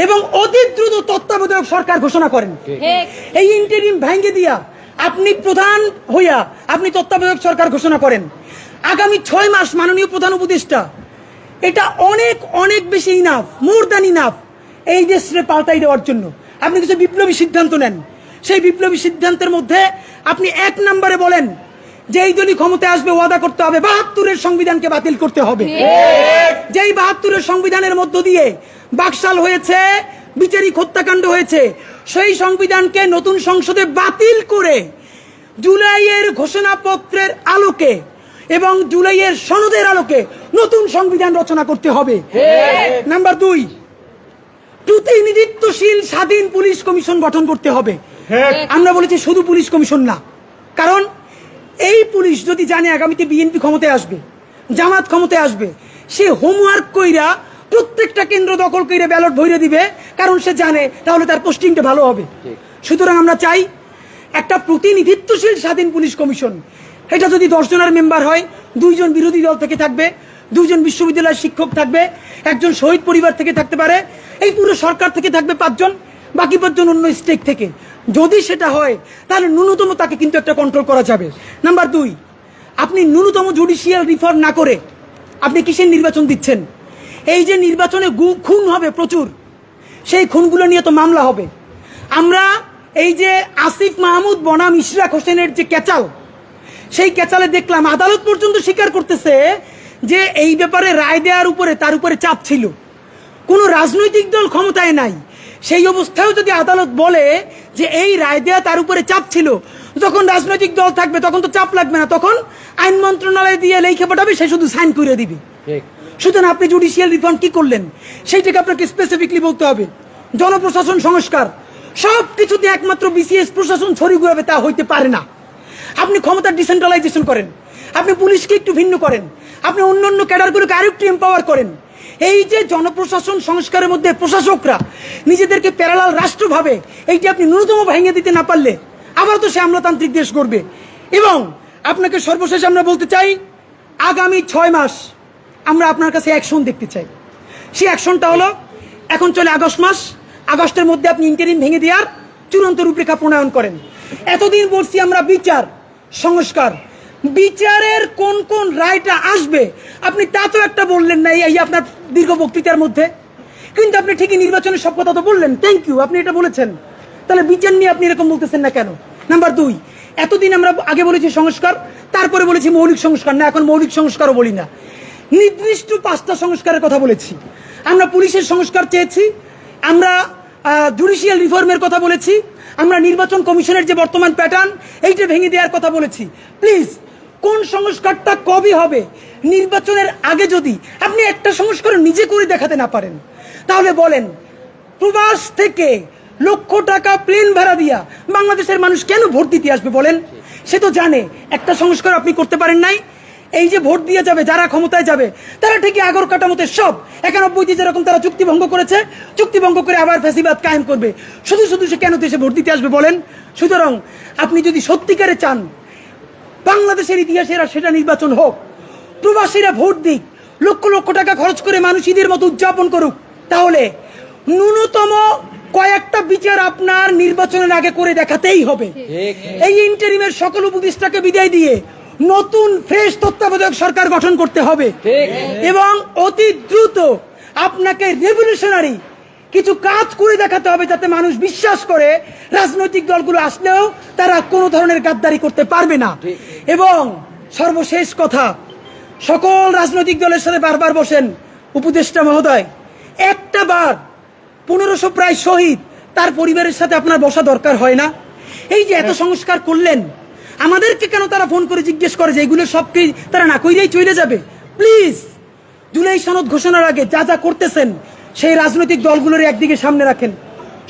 এবং অতি দ্রুত তত্ত্বাবধায়ক সরকার ঘোষণা করেন। এই ইন্টারিম ভেঙে দিয়া আপনি প্রধান হইয়া আপনি তত্ত্বাবধায়ক সরকার ঘোষণা করেন। আগামী 6 মাস মাননীয় প্রধান উপদেষ্টা, এটা অনেক অনেক বেশি ইনাফ, মোর দ্যান ইনাফ এই দেশে পাল্টাই দেওয়ার জন্য। আপনি কিছু বিপ্লবী সিদ্ধান্ত নেন। সেই বিপ্লবী সিদ্ধান্তের মধ্যে আপনি 1 নম্বরে বলেন যে এই দলই ক্ষমতায় আসবে ওয়াদা করতে হবে 72-এর সংবিধানকে বাতিল করতে হবে। যেই 72-এর সংবিধানের মধ্য দিয়ে বাকশাল হয়েছে, বিচারিক হত্যাকাণ্ড হয়েছে, সেই সংবিধানকে নতুন সংসদে বাতিল করে জুলাইয়ের ঘোষণাপত্রের আলোকে এবং জুলাইয়ের সনদের আলোকে নতুন সংবিধান রচনা করতে হবে। নাম্বার 2, প্রতিনিধিত্বশীল স্বাধীন পুলিশ কমিশন গঠন করতে হবে। আমরা বলেছি শুধু পুলিশ কমিশন না, কারণ এই পুলিশ যদি জানে আগামীতে বিএনপি ক্ষমতায় আসবে, জামাত ক্ষমতায় আসবে, সে হোমওয়ার্ক কইরা প্রত্যেকটা কেন্দ্র দখল করে ব্যালট ভরে দিবে, কারণ সে জানে তাহলে তার পোস্টিংটা ভালো হবে। সুতরাং আমরা চাই একটা প্রতিনিধিত্বশীল স্বাধীন পুলিশ কমিশন। এটা যদি 10 জনের মেম্বার হয়, 2 জন বিরোধী দল থেকে থাকবে, 2 জন বিশ্ববিদ্যালয়ের শিক্ষক থাকবে, 1 জন শহীদ পরিবার থেকে থাকতে পারে, এই পুরো সরকার থেকে থাকবে 5 জন, বাকি 5 জন অন্য স্টেক থেকে। যদি সেটা হয় তাহলে ন্যূনতম তাকে কিন্তু একটা কন্ট্রোল করা যাবে। নাম্বার 2, আপনি ন্যূনতম জুডিশিয়াল রিফর্ম না করে আপনি কিসের নির্বাচন দিচ্ছেন? এই যে নির্বাচনে খুন হবে প্রচুর, সেই খুনগুলো নিয়ে তো মামলা হবে। আমরা এই যে আসিফ মাহমুদ বনাম ইশরাক হোসেনের যে ক্যাচাল, সেই ক্যাচালে দেখলাম আদালত পর্যন্ত স্বীকার করতেছে যে এই ব্যাপারে রায় দেওয়ার উপরে তার উপরে চাপ ছিল। কোনো রাজনৈতিক দল ক্ষমতায় নাই, সেই অবস্থায়ও যদি আদালত বলে যে এই রায় দেওয়া তার উপরে চাপ ছিল, যখন রাজনৈতিক দল থাকবে তখন তো চাপ লাগবে না, তখন আইন মন্ত্রণালয় দিয়ে লেখা পাঠাবে, সে শুধু সাইন করে দিবে। সুতরাং আপনি জুডিশিয়াল রিফর্ম কি করলেন সেইটাকে আপনাকে স্পেসিফিকলি বলতে হবে। জনপ্রশাসন সংস্কার, সব কিছুতে একমাত্র বিসিএস প্রশাসন ছড়িয়ে ঘুরাবে তা হইতে পারে না। আপনি ক্ষমতার ডিসেন্ট্রালাইজেশন করেন, আপনি পুলিশকে একটু ভিন্ন করেন, আপনি অন্যান্য ক্যাডারগুলোকে আরেকটু এম্পাওয়ার করেন। এই যে জনপ্রশাসন সংস্কারের মধ্যে প্রশাসকরা নিজেদেরকে প্যারালাল রাষ্ট্র ভাবে, এইটি আপনি ন্যূনতম ভেঙে দিতে না পারলে আবার তো সে আমলাতান্ত্রিক দেশ করবে। এবং আপনাকে সর্বশেষ আমরা বলতে চাই, আগামী 6 মাস আমরা আপনার কাছে অ্যাকশন দেখতে চাই। সেই অ্যাকশনটা হলো, এখন চলে আগস্ট মাস, আগস্টের মধ্যে আপনি ইন্টারিম ভেঙে দেওয়ার চূড়ান্ত রূপরেখা প্রণয়ন করেন। এতদিন বলছি আমরা বিচার সংস্কার, বিচারের কোন কোন রায়টা আসবে আপনি তা তো একটা বললেন না এই আপনার দীর্ঘ বক্তৃতার মধ্যে, কিন্তু আপনি ঠিকই নির্বাচনের সব কথা তো বললেন। থ্যাংক ইউ, আপনি এটা বলেছেন, তাহলে বিচার নিয়ে আপনি এরকম বলতেছেন না কেন? নাম্বার 2, এতদিন আমরা আগে বলেছি সংস্কার, তারপরে বলেছি মৌলিক সংস্কার, না এখন মৌলিক সংস্কারও বলি না, নির্দিষ্ট 5টা সংস্কারের কথা বলেছি। আমরা পুলিশের সংস্কার চেয়েছি, আমরা জুডিশিয়াল রিফর্মের কথা বলেছি, আমরা নির্বাচন কমিশনের যে বর্তমান প্যাটার্ন এইটা ভেঙে দেওয়ার কথা বলেছি। প্লিজ, কোন সংস্কারটা কবে হবে? নির্বাচনের আগে যদি আপনি একটা সংস্কার নিজে করে দেখাতে না পারেন, তাহলে বলেন প্রবাস থেকে লক্ষ টাকা প্লেন ভাড়া দিয়া বাংলাদেশের মানুষ কেন ভোট দিতে আসবে বলেন? সে তো জানে একটা সংস্কার আপনি করতে পারেন নাই। এই যে ভোট দিয়ে যাবে, যারা ক্ষমতায় যাবে তারা ঠিকই আগর কাটামতে সব 91 যেরকম তারা চুক্তি ভঙ্গ করেছে, চুক্তি ভঙ্গ করে আবার ফ্যাসিবাদ কায়েম করবে। শুধু শুধু সে কেন দেশে ভোট দিতে আসবে বলেন? সুতরাং আপনি যদি সত্যিকারে চান বাংলাদেশের ইতিহাসের সেটা নির্বাচন হোক, প্রবাসীরা ভোট দিক, লক্ষ লক্ষ টাকা খরচ করে মানুষ ঈদের মতো উদযাপন করুক, তাহলে ন্যূনতম কয়েকটা বিচার আপনার নির্বাচনের আগে করে দেখাতেই হবে। এই ইন্টারিমের সকল উপদেষ্টাকে বিদায় দিয়ে নতুন ফ্রেশ তত্ত্বাবধায়ক সরকার গঠন করতে হবে এবং অতি দ্রুত আপনাকে রেভলিউশনারি কিছু কাজ করে দেখাতে হবে, যাতে মানুষ বিশ্বাস করে রাজনৈতিক দলগুলো আসলেও তারা কোনো ধরনের গাদ্দারি করতে পারবে না। এবং সর্বশেষ কথা, সকল রাজনৈতিক দলের সাথে বারবার বসেন উপদেষ্টা মহোদয়, একটা বার 1500 প্রায় শহীদ তার পরিবারের সাথে আপনার বসা দরকার হয় না? এই যে এত সংস্কার করলেন, আমাদেরকে কেন তারা ফোন করে জিজ্ঞেস করে যে এগুলো সব কি তারা না কইরেই চলে যাবে? প্লিজ, জুলাই সনদ ঘোষণার আগে যা যা করতেছেন সেই রাজনৈতিক দলগুলোর একদিকে সামনে রাখেন,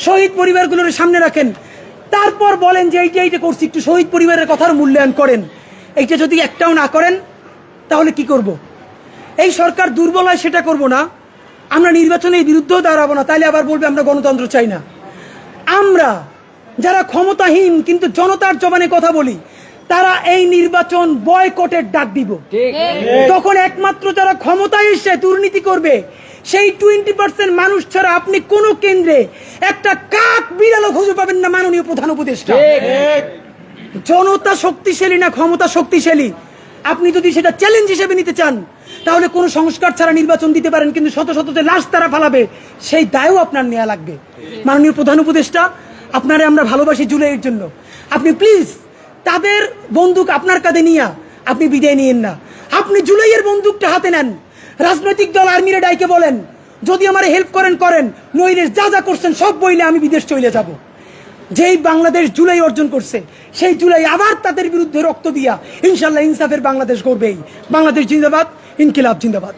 শহীদ পরিবারগুলোর সামনে রাখেন, তারপর বলেন যে এইটা করছি, একটু শহীদ পরিবারের কথার মূল্যায়ন করেন। এইটা যদি একটাও না করেন তাহলে কি করব? এই সরকার দুর্বল হয় সেটা করব না, আমরা নির্বাচনের বিরুদ্ধেও দাঁড়াবো না, তাইলে আবার বলবে আমরা গণতন্ত্র চাই না। আমরা যারা ক্ষমতাহীন কিন্তু জনতার জবানে কথা বলি, তারা এই নির্বাচন বয়কটের ডাক দিব। তখন একমাত্র যারা ক্ষমতায় এসে দুর্নীতি করবে সেই 20% মানুষ ছাড়া আপনি কোন কেন্দ্রে একটা কাক বিড়ালও খুঁজে পাবেন না। মাননীয় প্রধান উপদেষ্টা, জনতা শক্তিশালী না ক্ষমতা শক্তিশালী, আপনি যদি সেটা চ্যালেঞ্জ হিসেবে নিতে চান তাহলে কোন সংস্কার ছাড়া নির্বাচন দিতে পারেন, কিন্তু শত শত যে লাশ তারা ফালাবে সেই দায়ও আপনার নেওয়া লাগবে। মাননীয় প্রধান উপদেষ্টা, আপনারে আমরা ভালোবাসি জুলাইয়ের জন্য, আপনি প্লিজ তাদের বন্দুক আপনার কাঁধে নিয়ে আপনি বিদায় নিয়েন না। আপনি জুলাইয়ের বন্দুকটা হাতে নেন, রাজনৈতিক দল আর্মিরে ডাইকে বলেন যদি আমার হেল্প করেন করেন, নইলে যা যা করছেন সব বইলে আমি বিদেশ চলে যাব। যেই বাংলাদেশ জুলাই অর্জন করছে সেই জুলাই আবার তাদের বিরুদ্ধে রক্ত দিয়া ইনশাল্লাহ ইনসাফের বাংলাদেশ গড়বেই। বাংলাদেশ জিন্দাবাদ, ইনকিলাব জিন্দাবাদ।